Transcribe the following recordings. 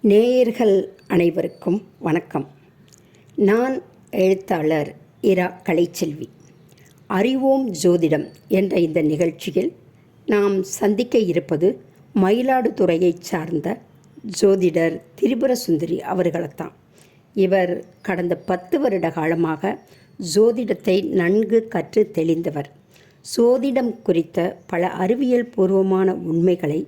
நேயர்கள் அனைவருக்கும் வணக்கம். நான் எழுத்தாளர் இரா கலைச்செல்வி. அறிவோம் ஜோதிடம் என்ற இந்த நிகழ்ச்சியில் நாம் சந்திக்க இருப்பது மயிலாடுதுறையைச் சார்ந்த ஜோதிடர் திரிபுர சுந்தரி அவர்களைத்தான். இவர் கடந்த 10 வருட காலமாக ஜோதிடத்தை நன்கு கற்று தெளிந்தவர். ஜோதிடம் குறித்த பல அறிவியல் பூர்வமான உண்மைகளை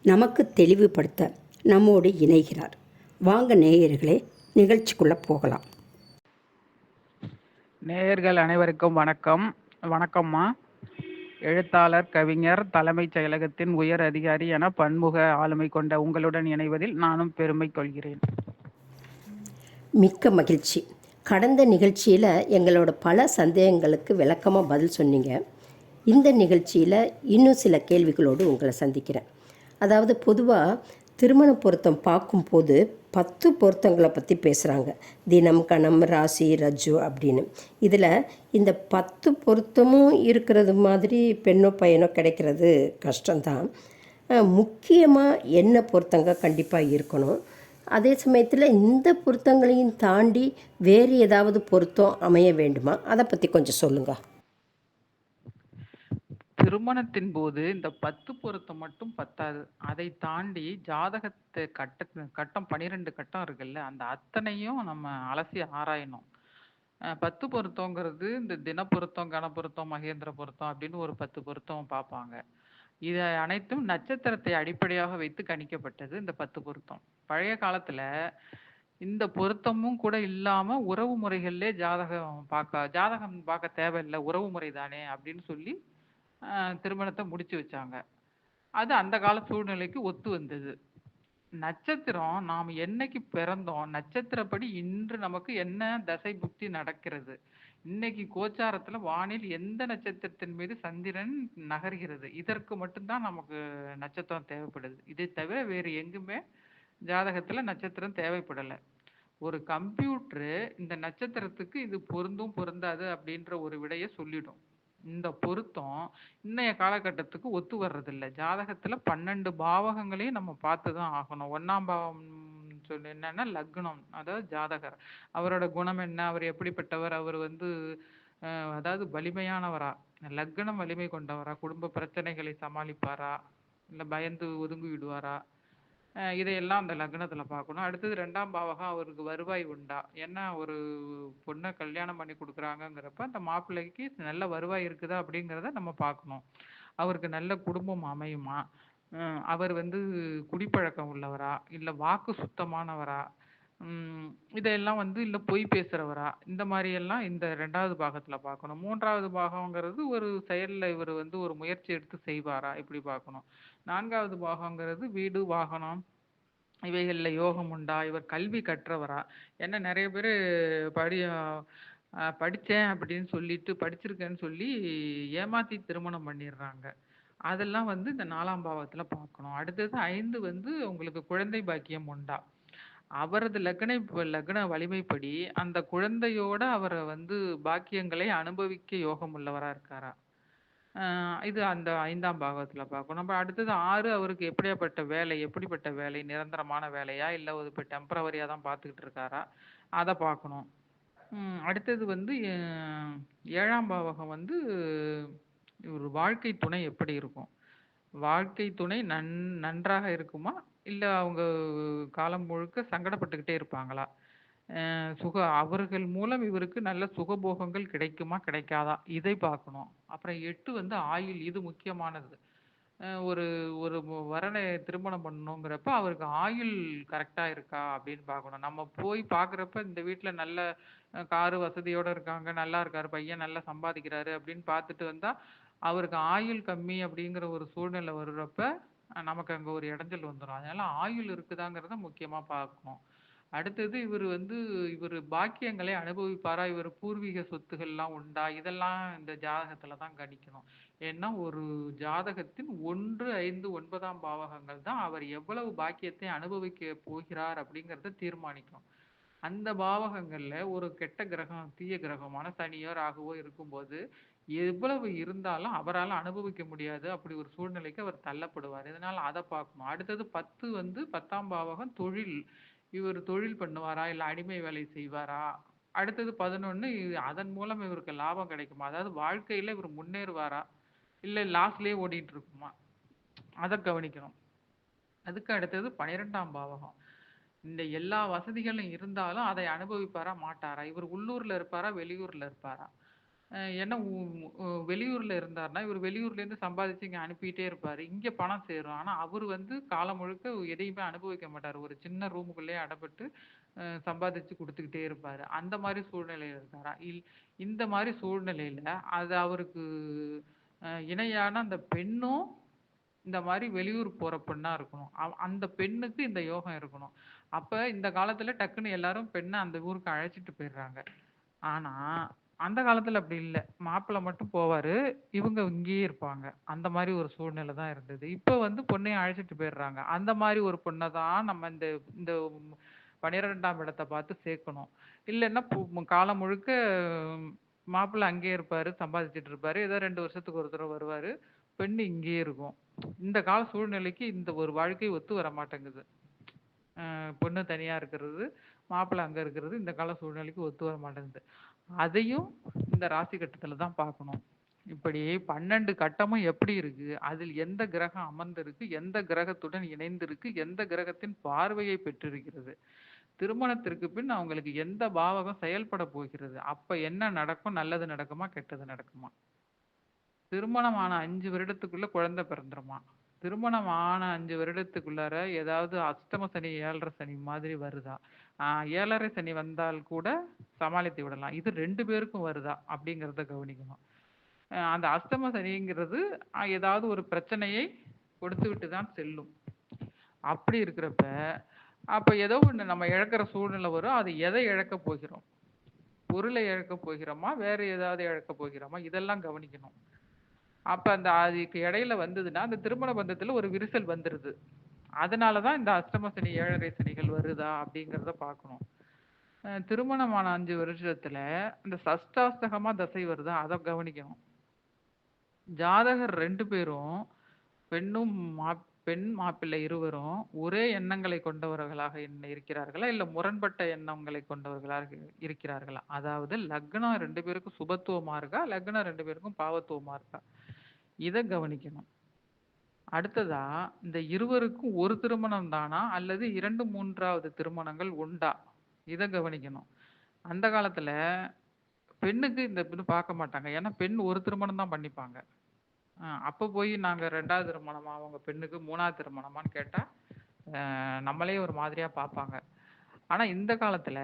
நமக்கு தெளிவுபடுத்த நம்மோடு இணைகிறார். வாங்க நேயர்களே, நிகழ்ச்சிக்குள்ளே போகலாம். நேயர்கள் அனைவருக்கும் வணக்கம். வணக்கம்மா. எழுத்தாளர், கவிஞர், தலைமைச் செயலகத்தின் உயர் அதிகாரி என பன்முக ஆளுமை கொண்ட உங்களுடன் இணைவதில் நானும் பெருமை கொள்கிறேன். மிக்க மகிழ்ச்சி. கடந்த நிகழ்ச்சியில் எங்களோட பல சந்தேகங்களுக்கு விளக்கமாக பதில் சொன்னீங்க. இந்த நிகழ்ச்சியில் இன்னும் சில கேள்விகளோடு உங்களை சந்திக்கிறேன். அதாவது பொதுவாக திருமண பொருத்தம் பார்க்கும்போது 10 பொருத்தங்களை பற்றி பேசுகிறாங்க. தினம், கணம், ராசி, ரஜ்ஜு அப்படின்னு. இதில் இந்த 10 பொருத்தமும் இருக்கிறது மாதிரி பெண்ணோ பையனோ கிடைக்கிறது கஷ்டம்தான். முக்கியமாக என்ன பொருத்தங்க கண்டிப்பாக இருக்கணும். அதே சமயத்தில் இந்த பொருத்தங்களையும் தாண்டி வேறு ஏதாவது பொருத்தம் அமைய வேண்டுமா? அதை பற்றி கொஞ்சம் சொல்லுங்கள். திருமணத்தின் போது இந்த 10 பொருத்தம் மட்டும் பத்தாது. அதை தாண்டி ஜாதகத்தை கட்டம் 12 கட்டம் இருக்குல்ல, அந்த அத்தனையும் நம்ம அலசி ஆராயணும். 10 பொருத்தங்கிறது இந்த தின பொருத்தம், கண பொருத்தம், மகேந்திர பொருத்தம் அப்படின்னு ஒரு 10 பொருத்தம் பார்ப்பாங்க. இது அனைத்தும் நட்சத்திரத்தை அடிப்படையாக வைத்து கணிக்கப்பட்டது இந்த 10 பொருத்தம். பழைய காலத்துல இந்த பொருத்தமும் கூட இல்லாம உறவு முறைகள்லே ஜாதகம் பார்க்க தேவையில்லை, உறவு முறை தானே அப்படின்னு சொல்லி திருமணத்தை முடிச்சு வச்சாங்க. அது அந்த கால சூழ்நிலைக்கு ஒத்து வந்தது. நட்சத்திரம், நாம் என்னைக்கு பிறந்தோம், நட்சத்திரப்படி இன்று நமக்கு என்ன தசை புத்தி நடக்கிறது, இன்னைக்கு கோச்சாரத்துல வானில் எந்த நட்சத்திரத்தின் மீது சந்திரன் நகர்கிறது, இதற்கு மட்டும்தான் நமக்கு நட்சத்திரம் தேவைப்படுது. இதை தவிர வேறு எங்குமே ஜாதகத்துல நட்சத்திரம் தேவைப்படலை. ஒரு கம்ப்யூட்டரு இந்த நட்சத்திரத்துக்கு இது பொருந்தும் பொருந்தாது அப்படின்ற ஒரு விடையை சொல்லிடும். இந்த பொருத்தம் இன்னைய காலகட்டத்துக்கு ஒத்து வர்றதில்லை. ஜாதகத்துல 12 பாவகங்களையும் நம்ம பார்த்துதான் ஆகணும். 1ஆம் பாவம் சொல்லி என்னன்னா லக்னம், அதாவது ஜாதகர், அவரோட குணம் என்ன, அவர் எப்படிப்பட்டவர், அவர் அதாவது வலிமையானவரா, லக்னம் வலிமை கொண்டவரா, குடும்ப பிரச்சனைகளை சமாளிப்பாரா, இல்ல பயந்து ஒதுங்கி விடுவாரா, இதையெல்லாம் அந்த லக்னத்துல பார்க்கணும். அடுத்தது 2ஆம் பாவகம், அவருக்கு வருவாய் உண்டா, ஏன்னா ஒரு பொண்ணை கல்யாணம் பண்ணி கொடுக்குறாங்கிறப்ப அந்த மாப்பிள்ளைக்கு நல்ல வருவாய் இருக்குதா அப்படிங்கிறத நம்ம பார்க்கணும். அவருக்கு நல்ல குடும்பம் அமையுமா, அவர் குடிப்பழக்கம் உள்ளவரா, இல்லை வாக்கு சுத்தமானவரா, இதையெல்லாம் இல்லை பொய் பேசுறவரா, இந்த மாதிரி எல்லாம் இந்த 2வது பாகத்துல பார்க்கணும். 3வது பாகங்கிறது ஒரு செயல்ல இவர் ஒரு முயற்சி எடுத்து செய்வாரா, இப்படி பார்க்கணும். 4வது பாகங்கிறது வீடு, வாகனம், இவைகள்ல யோகம் உண்டா, இவர் கல்வி கற்றவரா. ஏன்னா நிறைய பேர் படித்தேன் அப்படின்னு சொல்லிட்டு, படிச்சிருக்கேன்னு சொல்லி ஏமாத்தி திருமணம் பண்ணிடுறாங்க. அதெல்லாம் இந்த 4ஆம் பாவத்துல பார்க்கணும். அடுத்தது 5 உங்களுக்கு குழந்தை பாக்கியம் உண்டா, அவரது லக்ன வலிமைப்படி அந்த குழந்தையோட அவரை பாக்கியங்களை அனுபவிக்க யோகம் உள்ளவரா இருக்காரா, இது அந்த 5ஆம் பாகத்துல பார்க்கணும். நம்ம அடுத்தது 6, அவருக்கு எப்படிப்பட்ட வேலை, நிரந்தரமான வேலையா, இல்லை இப்போ டெம்பரவரியா தான் பார்த்துக்கிட்டு இருக்காரா, அதை பார்க்கணும். அடுத்தது 7ஆம் பாவகம் ஒரு வாழ்க்கை துணை எப்படி இருக்கும், வாழ்க்கை துணை நன்றாக இருக்குமா, இல்லை அவங்க காலம் முழுக்க சங்கடப்பட்டுக்கிட்டே இருப்பாங்களா, அவர்கள் மூலம் இவருக்கு நல்ல சுகபோகங்கள் கிடைக்குமா கிடைக்காதா, இதை பார்க்கணும். அப்புறம் 8 ஆயுள், இது முக்கியமானது. ஒரு ஒரு வரனை திருமணம் பண்ணணுங்கிறப்ப அவருக்கு ஆயுள் கரெக்டா இருக்கா அப்படின்னு பார்க்கணும். நம்ம போய் பார்க்குறப்ப இந்த வீட்டுல நல்ல காரு வசதியோட இருக்காங்க, நல்லா இருக்காரு பையன், நல்லா சம்பாதிக்கிறாரு அப்படின்னு பார்த்துட்டு வந்தா அவருக்கு ஆயுள் கம்மி அப்படிங்கிற ஒரு சூழ்நிலை வர்றப்ப நமக்கு அங்க ஒரு இடைஞ்சல் வந்துடும். அதனால ஆயுள் இருக்குதாங்கிறத முக்கியமா பார்க்கணும். அடுத்தது இவர் பாக்கியங்களை அனுபவிப்பாரா, இவர் பூர்வீக சொத்துகள்லாம் உண்டா, இதெல்லாம் இந்த ஜாதகத்துல தான் கணிக்கணும். ஏன்னா ஒரு ஜாதகத்தின் 1, 5, 9ஆம் பாவகங்கள் தான் அவர் எவ்வளவு பாக்கியத்தை அனுபவிக்க போகிறார் அப்படிங்கிறத தீர்மானிக்கும். அந்த பாவகங்கள்ல ஒரு கெட்ட கிரகம், தீய கிரகமான சனியோ ராகுவோ இருக்கும்போது எவ்வளவு இருந்தாலும் அவரால அனுபவிக்க முடியாது. அப்படி ஒரு சூழ்நிலைக்கு அவர் தள்ளப்படுவாரு. இதனால அத பார்க்கணும். அடுத்தது 10 வந்து 10ஆம் பாவகம் தொழில். இவர் தொழில் பண்ணுவாரா? இல்ல அடிமை வேலை செய்வாரா? அடுத்தது 11 அதன் மூலம் இவருக்கு லாபம் கிடைக்குமா? அதாவது வாழ்க்கையில இவர் முன்னேறுவாரா? இல்ல லாஸ்லயே ஓடிட்டு இருக்குமா? அத கவனிக்கணும். அதுக்கு அடுத்தது 12ஆம் பாவகம். இந்த எல்லா வசதிகளும் இருந்தாலும் அதை அனுபவிப்பாரா? மாட்டாரா? இவர் உள்ளூர்ல இருப்பாரா? வெளியூர்ல இருப்பாரா? ஏன்னா வெளியூர்ல இருந்தாருன்னா, இவரு வெளியூர்லேருந்து சம்பாதிச்சு இங்க அனுப்பிட்டே இருப்பாரு. இங்க பணம் சேரும். ஆனா, அவரு வந்து காலம் முழுக்க எதையுமே அனுபவிக்க மாட்டாரு. ஒரு சின்ன ரூமுக்குள்ளேயே அடைபட்டு சம்பாதிச்சு குடுத்துக்கிட்டே இருப்பாரு. அந்த மாரி சூழ்நிலையில இருக்காரா? இந்த மாரி சூழ்நிலையில அது அவருக்கு இணையான அந்த பெண்ணும் இந்த மாரி வெளியூர் போற பெண்ணா இருக்கணும். அந்த பெண்ணுக்கு இந்த யோகம் இருக்கணும். அப்ப இந்த காலத்துல டக்குன்னு எல்லாரும் பெண்ண அந்த ஊருக்கு அழைச்சிட்டு போயிடுறாங்க. ஆனா, அந்த காலத்துல அப்படி இல்ல. மாப்பிள்ளை மட்டும் போவாரு. இவங்க இங்கேயே இருப்பாங்க. அந்த மாரி ஒரு சூழ்நிலை தான் இருந்தது. இப்ப வந்து பொண்ணையும் அழைச்சிட்டு போயிடுறாங்க. அந்த மாரி ஒரு பொண்ண தான் நம்ம இந்த இந்த 12ஆம் இடத்த பார்த்து சேர்க்கணும். இல்லன்னா காலம் முழுக்க மாப்பிள்ளை அங்கேயே இருப்பாரு, சம்பாதிச்சுட்டு இருப்பாரு. ஏதோ 2 வருஷத்துக்கு ஒரு தடவ வருவாரு. பெண்ணு இங்கேயே இருக்கும். இந்த கால சூழ்நிலைக்கு இந்த ஒரு வாழ்க்கை ஒத்து வர மாட்டேங்குது. பொண்ணு தனியா இருக்கிறது, மாப்பிள்ளை அங்க இருக்கிறது இந்த கால சூழ்நிலைக்கு ஒத்து வர மாட்டேங்குது. அதையும் இந்த ராசி கட்டத்துல தான் பார்க்கணும். இப்படி 12 கட்டமும் எப்படி இருக்கு? அதில் எந்த கிரகம் அமர்ந்திருக்கு? எந்த கிரகத்துடன் இணைந்திருக்கு? எந்த கிரகத்தின் பார்வையை பெற்றிருக்கிறது? திருமணத்திற்கு பின் அவங்களுக்கு எந்த பாவகம் செயல்பட போகிறது? அப்ப என்ன நடக்கும்? நல்லது நடக்குமா? கெட்டது நடக்குமா? திருமணம் ஆன 5 வருடத்துக்குள்ள குழந்தை பிறந்துருமா? திருமணம் ஆன 5 வருடத்துக்குள்ளார ஏதாவது அஷ்டம சனி, 7:30 சனி மாதிரி வருதா? 7:30 சனி வந்தால் கூட சமாளித்து விடலாம். இது 2 பேருக்கும் வருதா? அப்படிங்கிறத கவனிக்கணும். அந்த அஷ்டம சனிங்கிறது ஏதாவது ஒரு பிரச்சனையை கொடுத்துவிட்டு தான் செல்லும். அப்படி இருக்கிறப்ப, அப்ப ஏதோ ஒண்ணு நம்ம இழக்கிற சூழ்நிலை வரும். அது எதை இழக்கப் போகிறோம்? பொருளை இழக்கப் போகிறோமா? வேற ஏதாவது இழக்கப் போகிறோமா? இதெல்லாம் கவனிக்கணும். அப்ப அந்த அதுக்கு இடையில வந்ததுன்னா, அந்த திருமண பந்தத்துல ஒரு விரிசல் வந்துருது. அதனால தான் இந்த அஷ்டம சனி, 7:30 சனிகள் வருதா அப்படிங்கிறத பார்க்கணும். திருமணமான 5 வருஷத்துல இந்த சஷ்டாஷ்டகமா தசை வருதா? அத கவனிக்கணும். ஜாதகர் 2 பேரும் பெண்ணும் பெண் மாப்பிள்ளை இருவரும் ஒரே எண்ணங்களை கொண்டவர்களாக இருக்கிறார்களா? இல்ல முரண்பட்ட எண்ணங்களை கொண்டவர்களாக இருக்கிறார்களா? அதாவது லக்னம் 2 பேருக்கும் சுபத்துவமா இருக்கா? லக்னம் 2 பேருக்கும் பாவத்துவமா இருக்கா? இத கவனிக்கணும். அடுத்ததா, இந்த இருவருக்கும் ஒரு திருமணம் தானா? அல்லது 2, 3வது திருமணங்கள் உண்டா? இத கவனிக்கணும். அந்த காலத்துல பெண்ணுக்கு இந்த இது பார்க்க மாட்டாங்க. ஏன்னா பெண் ஒரு திருமணம் தான் பண்ணிப்பாங்க. அப்ப போய் நாங்க 2வது திருமணமா உங்க பெண்ணுக்கு 3வது திருமணமான்னு கேட்டா, நம்மளே ஒரு மாதிரியா பார்ப்பாங்க. ஆனா இந்த காலத்துல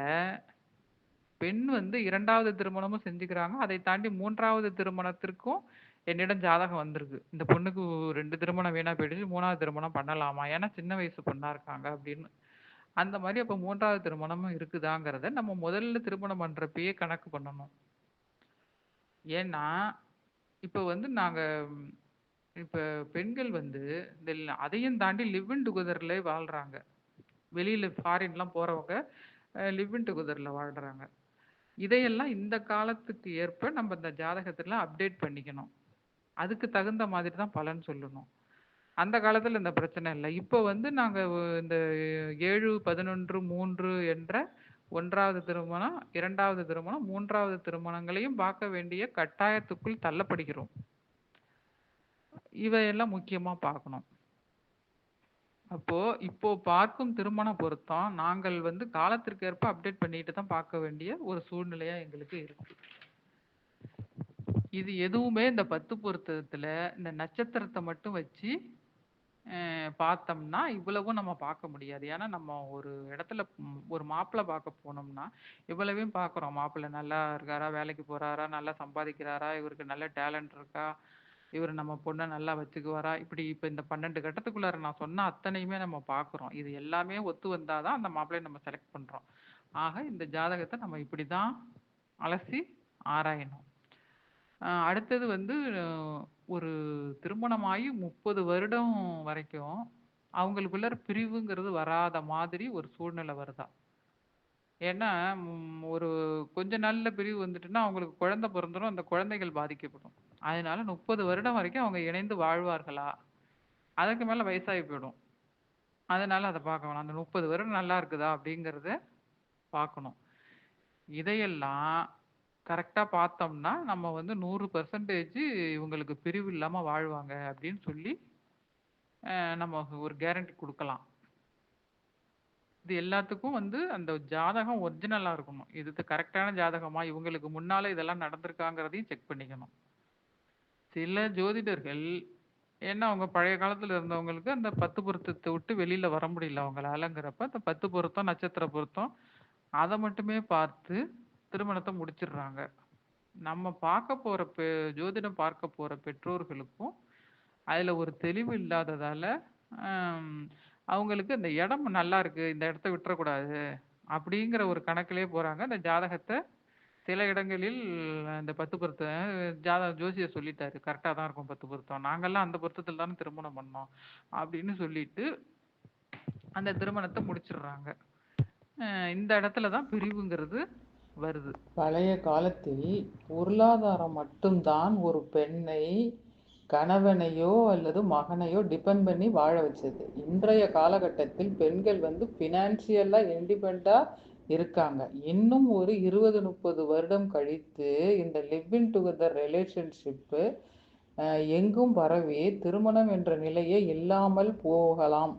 பெண் வந்து 2வது திருமணமும் செஞ்சுக்கிறாங்க. அதை தாண்டி 3வது திருமணத்திற்கும் என்னிடம் ஜாதகம் வந்திருக்கு. இந்த பொண்ணுக்கு 2 திருமணம் வீணா போயிடுச்சு. 3வது திருமணம் பண்ணலாமா? ஏன்னா சின்ன வயசு பொண்ணா இருக்காங்க அப்படின்னு. அந்த மாரி அப்ப 3வது திருமணமும் இருக்குதாங்கிறத நம்ம முதல்ல திருமணம் பண்றப்பயே கணக்கு பண்ணணும். ஏன்னா, இப்ப வந்து நாங்க இப்ப பெண்கள் வந்து இந்த அதையும் தாண்டி லிவ் இன் டுகெதர்ல வாழ்றாங்க. வெளியில ஃபாரின்லாம் போறவங்க லிவ் இன் டுகெதர்ல வாழ்றாங்க. இதையெல்லாம் இந்த காலத்துக்கு ஏற்ப நம்ம இந்த ஜாதகத்துல அப்டேட் பண்ணிக்கணும். அதுக்கு தகுந்த மாதிரி தான் பலன் சொல்லணும். அந்த காலத்துல இந்த பிரச்சனை இல்ல. இப்ப வந்து நாங்க இந்த 7, 11, 3 என்ற 1வது திருமணம், 2வது திருமணம், 3வது திருமணங்களையும் பார்க்க வேண்டிய கட்டாயத்துக்குள் தள்ளப்படுகிறோம். இவையெல்லாம் முக்கியமா பார்க்கணும். அப்போ இப்போ பார்க்கும் திருமண பொருத்தம் நாங்கள் வந்து காலத்திற்கு ஏற்ப அப்டேட் பண்ணிட்டு தான் பார்க்க வேண்டிய ஒரு சூழ்நிலையா எங்களுக்கு இருக்கு. இது எதுவுமே இந்த 10 பொருத்தத்துல இந்த நட்சத்திரத்தை மட்டும் வச்சு பார்த்தோம்னா, இவ்வளவும் நம்ம பார்க்க முடியாது. ஏன்னா, நம்ம ஒரு இடத்துல ஒரு மாப்பிள்ளை பார்க்க போனோம்னா, இவ்வளவையும் பார்க்குறோம். மாப்பிள்ளை நல்லா இருக்காரா? வேலைக்கு போறாரா? நல்லா சம்பாதிக்கிறாரா? இவருக்கு நல்ல டேலண்ட் இருக்கா? இவரு நம்ம பொண்ண நல்லா வச்சுக்குவாரா? இப்படி இப்ப இந்த 12 கட்டத்துக்குள்ளார நான் சொன்ன அத்தனையுமே நம்ம பார்க்குறோம். இது எல்லாமே ஒத்து வந்தா தான் அந்த மாப்பிள்ளைய நம்ம செலக்ட் பண்றோம். ஆக இந்த ஜாதகத்த நம்ம இப்படிதான் அலசி ஆராயணும். அடுத்தது வந்து ஒரு திருமணமாகி 30 வருடம் வரைக்கும் அவங்களுக்குள்ள பிரிவுங்கிறது வராத மாதிரி ஒரு சூழ்நிலை வருதா? ஏன்னா, ஒரு கொஞ்ச நாள்ல பிரிவு வந்துட்டுன்னா, அவங்களுக்கு குழந்தை பொறந்துரும். அந்த குழந்தைகள் பாதிக்கப்படும். அதனால 30 வருடம் வரைக்கும் அவங்க இணைந்து வாழ்வார்களா? அதுக்கு மேல வயசாகி போயிடும். அதனால அத பார்க்க வேணாம். அந்த 30 வருடம் நல்லா இருக்குதா? அப்படிங்கிறத பார்க்கணும். இதையெல்லாம் கரெக்ட்டா பார்த்தோம்னா, நம்ம வந்து 100% இவங்களுக்கு பிரிவு இல்லாம வாழ்வாங்க அப்படின்னு சொல்லி, நம்ம ஒரு கேரண்டி குடுக்கலாம். இது எல்லாத்துக்கும் வந்து அந்த ஜாதகம் ஒரிஜினலா இருக்கணும். இது கரெக்ட்டான ஜாதகமா? இவங்களுக்கு முன்னால இதெல்லாம் நடந்திருக்காங்கிறதையும் செக் பண்ணிக்கணும். சில ஜோதிடர்கள் ஏன்னா அவங்க பழைய காலத்துல இருந்தவங்களுக்கு அந்த 10 பொருத்தத்த விட்டு வெளியில வர முடியல அவங்களாலங்கிறப்ப, அந்த 10 பொருத்தம், நட்சத்திர பொருத்தம் அத மட்டுமே பார்த்து திருமணத்த முடிச்சிடுறாங்க. நம்ம பார்க்க போற ஜோதிடம் பார்க்க போற பெற்றோர்களுக்கும், அதுல ஒரு தெளிவு இல்லாததால, அம் அவங்களுக்கு இந்த இடம் நல்லா இருக்கு. இந்த இடத்த விட்டுறக்கூடாது. அப்படிங்கிற ஒரு கணக்கிலே போறாங்க. அந்த ஜாதகத்த சில இடங்களில் அந்த 10 பொருத்தம் ஜோசியர் சொல்லிட்டாரு. கரெக்ட்டா தான் இருக்கும் 10 பொருத்தம். நாங்கலாம் அந்த பொருத்தத்தில தானே திருமணம் பண்ணோம். அப்படின்னு சொல்லிட்டு அந்த திருமணத்த முடிச்சிடுறாங்க. அ இந்த இடத்துல தான் பிரிவுங்கிறது வருது. பழைய காலத்தில் பொருளாதாரம் மட்டும்தான் ஒரு பெண்ணை கணவனையோ அல்லது மகனையோ டிபெண்ட் பண்ணி வாழ வச்சது. இன்றைய காலகட்டத்தில் பெண்கள் வந்து ஃபினான்சியலா இண்டிபெண்டா இருக்காங்க. இன்னும் ஒரு 20, 30 வருடம் கழித்து இந்த லிவ் இன் டுகெதர் ரிலேஷன்ஷிப்பு எங்கும் பரவி திருமணம் என்ற நிலையே இல்லாமல் போகலாம்.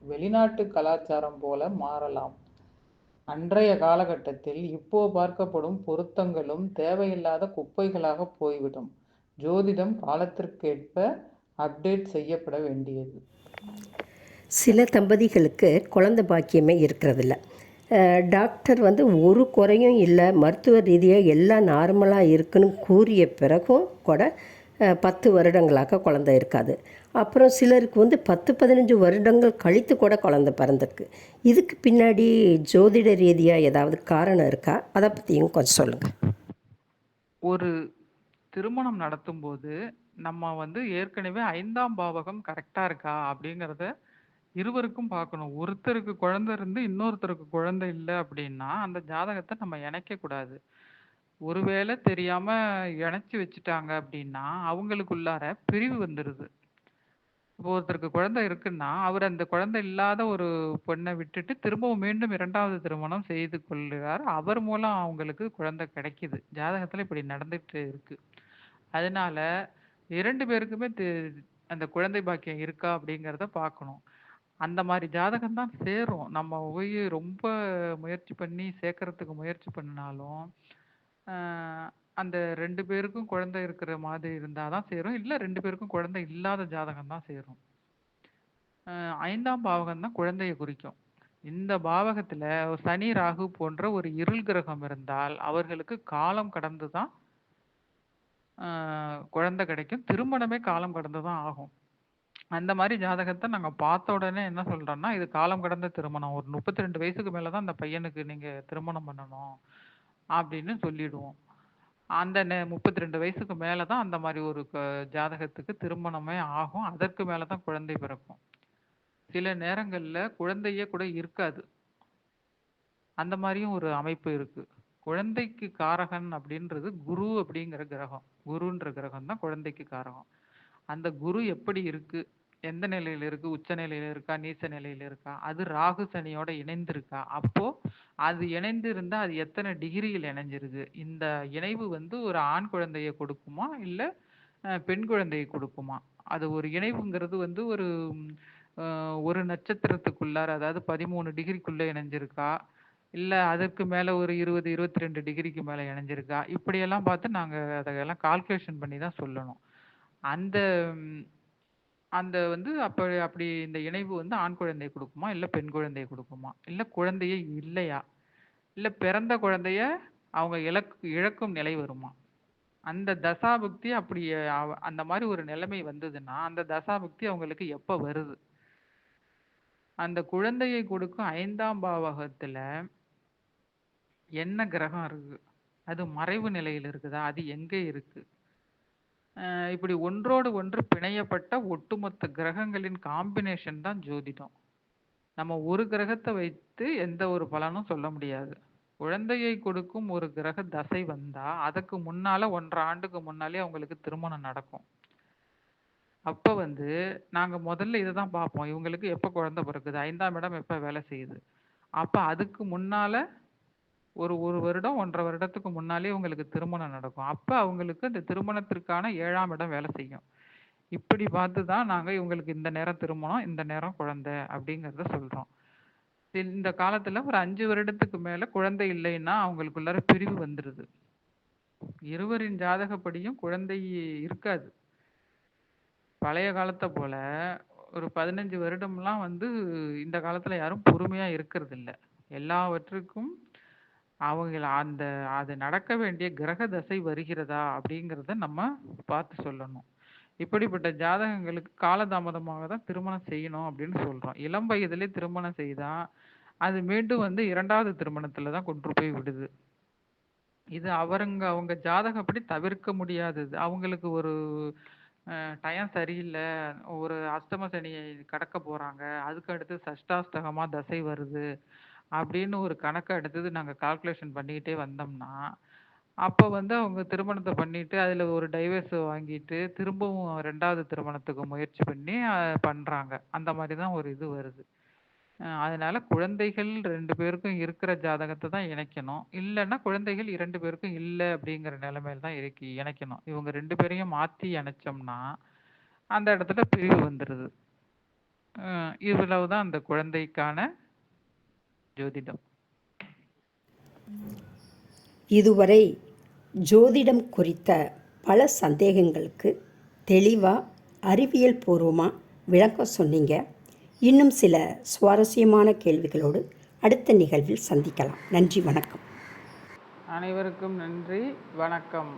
வெளிநாட்டு கலாச்சாரம் போல மாறலாம். அன்றைய காலகட்டத்தில் இப்போ பார்க்கப்படும் பொருத்தங்களும் தேவையில்லாத குப்பைகளாக போய்விடும். ஜோதிடம் காலத்திற்கேற்ப அப்டேட் செய்யப்பட வேண்டியது. சில தம்பதிகளுக்கு குழந்தை பாக்கியமே இருக்கிறதில்ல. டாக்டர் வந்து ஒரு குறையும் இல்லை, மருத்துவ ரீதியாக எல்லாம் நார்மலாக இருக்குன்னு கூறிய பிறகும் கூட 10 வருடங்களாக குழந்தை இருக்காது. அப்புறம் சிலருக்கு வந்து 10-15 வருடங்கள் கழித்து கூட குழந்தை பிறந்திருக்கு. இதுக்கு பின்னாடி ஜோதிட ரீதியாக ஏதாவது காரணம் இருக்கா? அதை பற்றியும் கொஞ்சம் சொல்லுங்கள். ஒரு திருமணம் நடத்தும்போது, நம்ம வந்து ஏற்கனவே 5ஆம் பாவகம் கரெக்ட்டா இருக்கா? அப்படிங்கிறத இருவருக்கும் பார்க்கணும். ஒருத்தருக்கு குழந்தை இருந்து, இன்னொருத்தருக்கு குழந்தை இல்ல அப்படின்னா, அந்த ஜாதகத்த நம்ம இணைக்கக்கூடாது. ஒருவேளை தெரியாம இணைச்சு வச்சுட்டாங்க அப்படின்னா, அவங்களுக்குள்ளார பிரிவு வந்துருது. இப்போ ஒருத்தருக்கு குழந்தை இருக்குன்னா, அவரு அந்த குழந்தை இல்லாத ஒரு பெண்ண விட்டுட்டு, திரும்பவும் மீண்டும் 2வது திருமணம் செய்து கொள்கிறார். அவர் மூலம் அவங்களுக்கு குழந்தை கிடைக்குது. ஜாதகத்துல இப்படி நடந்துட்டு இருக்கு. அதனால 2 பேருக்குமே அந்த குழந்தை பாக்கியம் இருக்கா அப்படிங்கிறத பார்க்கணும். அந்த மாரி ஜாதகம் தான் சேரும். நம்ம போய் ரொம்ப முயற்சி பண்ணி சேர்க்கறதுக்கு முயற்சி பண்ணாலும், அ அந்த 2 பேருக்கும் குழந்தை இருக்கிற மாதிரி இருந்தா தான் சேரும். இல்ல 2 பேருக்கும் குழந்தை இல்லாத ஜாதகம் தான் சேரும். 5ஆம் பாவகம் தான் குழந்தைய குறிக்கும். இந்த பாவகத்துல சனி, ராகு போன்ற ஒரு இருள் கிரகம் இருந்தால், அவர்களுக்கு காலம் கடந்து தான் அ குழந்தை கிடைக்கும். திருமணமே காலம் கடந்து தான் ஆகும். அந்த மாரி ஜாதகத்த நாங்க பார்த்த உடனே என்ன சொல்றோம்னா, இது காலம் கடந்த திருமணம். ஒரு 32 வயசுக்கு மேல தான் அந்த பையனுக்கு நீங்க திருமணம் பண்ணணும். அப்படின்னு சொல்லிடுவோம். அந்த 32 வயசுக்கு மேல தான் அந்த மாரி ஒரு ஜாதகத்துக்கு திருமணமே ஆகும். அதற்கு மேல தான் குழந்தை பிறக்கும். சில நேரங்கள்ல குழந்தையே கூட இருக்காது. அந்த மாரியும் ஒரு அமைப்பு இருக்கு. குழந்தைக்கு காரகன் அப்படின்றது குரு அப்படிங்கிற கிரகம். குருன்ற கிரகம் தான் குழந்தைக்கு காரகம். அந்த குரு எப்படி இருக்கு? எந்த நிலையில இருக்கு? உச்ச நிலையில இருக்கா? நீச்ச நிலையில இருக்கா? அது ராகு, சனியோட இணைந்திருக்கா? அப்போ அது இணைந்து இருந்தா, அது எத்தன டிகிரியில் இணைஞ்சிருக்கு? இந்த இணைவு வந்து ஒரு ஆண் குழந்தைய கொடுக்குமா? இல்ல பெண் குழந்தையை கொடுக்குமா? அது ஒரு இணைவுங்கிறது வந்து ஒரு அ ஒரு நட்சத்திரத்துக்குள்ளார, அதாவது 13 டிகிரிக்குள்ள இணைஞ்சிருக்கா? இல்ல அதற்கு மேல ஒரு 20, 22 டிகிரிக்கு மேல இணைஞ்சிருக்கா? இப்படியெல்லாம் பார்த்து நாங்க அதெல்லாம் கால்குலேஷன் பண்ணி தான் சொல்லணும். அந்த ம் அந்த வந்து அப்படி இந்த இணைவு வந்து ஆண் குழந்தை குடுக்குமா? இல்ல பெண் குழந்தை குடுக்குமா? இல்ல குழந்தையே இல்லையா? இல்ல பிறந்த குழந்தைய அவங்க இழக்கும் நிலை வருமா? அந்த தசாபுக்தி அப்படி அந்த மாரி ஒரு நிலைமை வந்ததுன்னா, அந்த தசாபுக்தி அவங்களுக்கு எப்ப வருது? அந்த குழந்தையை கொடுக்கும் 5ஆம் பாவகத்துல என்ன கிரகம் இருக்கு? அது மறைவு நிலையில இருக்குதா? அது எங்க இருக்கு? இப்படி ஒன்றோடு ஒன்று பிணையப்பட்ட ஒட்டுமொத்த கிரகங்களின் காம்பினேஷன் தான் ஜோதிடம். நம்ம ஒரு கிரகத்த வைத்து எந்த ஒரு பலனும் சொல்ல முடியாது. குழந்தையை கொடுக்கும் ஒரு கிரக தசை வந்தா அதுக்கு முன்னால 1.5 ஆண்டுக்கு முன்னாலே அவங்களுக்கு திருமணம் நடக்கும். அப்ப வந்து நாங்க முதல்ல இத தான் பார்ப்போம். இவங்களுக்கு எப்ப குழந்தை பிறக்குது? 5ஆம் இடம் எப்ப வேலை செய்யுது? அப்ப அதுக்கு முன்னால ஒரு 1 வருடம், 1 1/2 வருடத்துக்கு முன்னாலே உங்களுக்கு திருமணம் நடக்கும். அப்ப அவங்களுக்கு அந்த திருமணத்திற்கான 7ஆம் இடம் வேலை செய்யும். இப்படி பார்த்து தான் நாங்க இவங்களுக்கு இந்த நேரம் திருமணம், இந்த நேரம் குழந்தை அப்படிங்கிறத சொல்றோம். இந்த காலத்துல ஒரு 5 வருடத்துக்கு மேல குழந்தை இல்லைன்னா அவங்களுக்குள்ளார பிரிவு வந்துருது. இருவரின் ஜாதகப்படியும் குழந்தை இருக்காது. பழைய காலத்த போல ஒரு 15 வருடம்லாம் வந்து இந்த காலத்துல யாரும் பொறுமையா இருக்கிறதில்ல. எல்லாவற்றுக்கும் அது நடக்க வேண்டிய கிரக தசை வருகிறதா அப்படிங்கிறத நம்ம பார்த்து சொல்லணும். இப்படிப்பட்ட ஜாதகங்களுக்கு காலதாமதமாக தான் திருமணம் செய்யணும் அப்படின்னு சொல்றோம். இளம் வயதிலே திருமணம் செய்தா அது மீண்டும் வந்து 2வது திருமணத்துல தான் கொண்டு போய் விடுது. இது அவங்க ஜாதகப்படி தவிர்க்க முடியாதது. அவங்களுக்கு ஒரு டயம் சரியில்ல. ஒரு அஷ்டம சனியை கடக்க போறாங்க. அதுக்கு அடுத்து சஷ்டாஷ்டகமா தசை வருது. அப்படின்னு ஒரு கணக்க அடுத்தது நாங்க கால்குலேஷன் பண்ணிக்கிட்டே வந்தோம்னா, அப்ப வந்து அவங்க திருமணத்த பண்ணிட்டு, அதுல ஒரு டைவர்ஸ் வாங்கிட்டு, திரும்பவும் 2வது திருமணத்துக்கு முயற்சி பண்ணி பண்றாங்க. அந்த மாரி தான் ஒரு இது வருது. அதனால குழந்தைகள் 2 பேருக்கும் இருக்கிற ஜாதகத்த தான் இணைக்கணும். இல்லன்னா குழந்தைகள் 2 பேருக்கும் இல்ல அப்படிங்கிற நிலைமையில தான் இணைக்கணும். இவங்க 2 பேரையும் மாத்தி இணைச்சோம்னா, அந்த இடத்துல பிரிவு வந்துருது. இவ்வளவுதான் அந்த குழந்தைக்கான ஜோதிடம். இதுவரை ஜோதிடம் குறித்த பல சந்தேகங்களுக்கு தெளிவாக அறிவியல் பூர்வமாக விளக்கம் சொன்னீங்க. இன்னும் சில சுவாரஸ்யமான கேள்விகளோடு அடுத்த நிகழ்வில் சந்திக்கலாம். நன்றி, வணக்கம். அனைவருக்கும் நன்றி, வணக்கம்.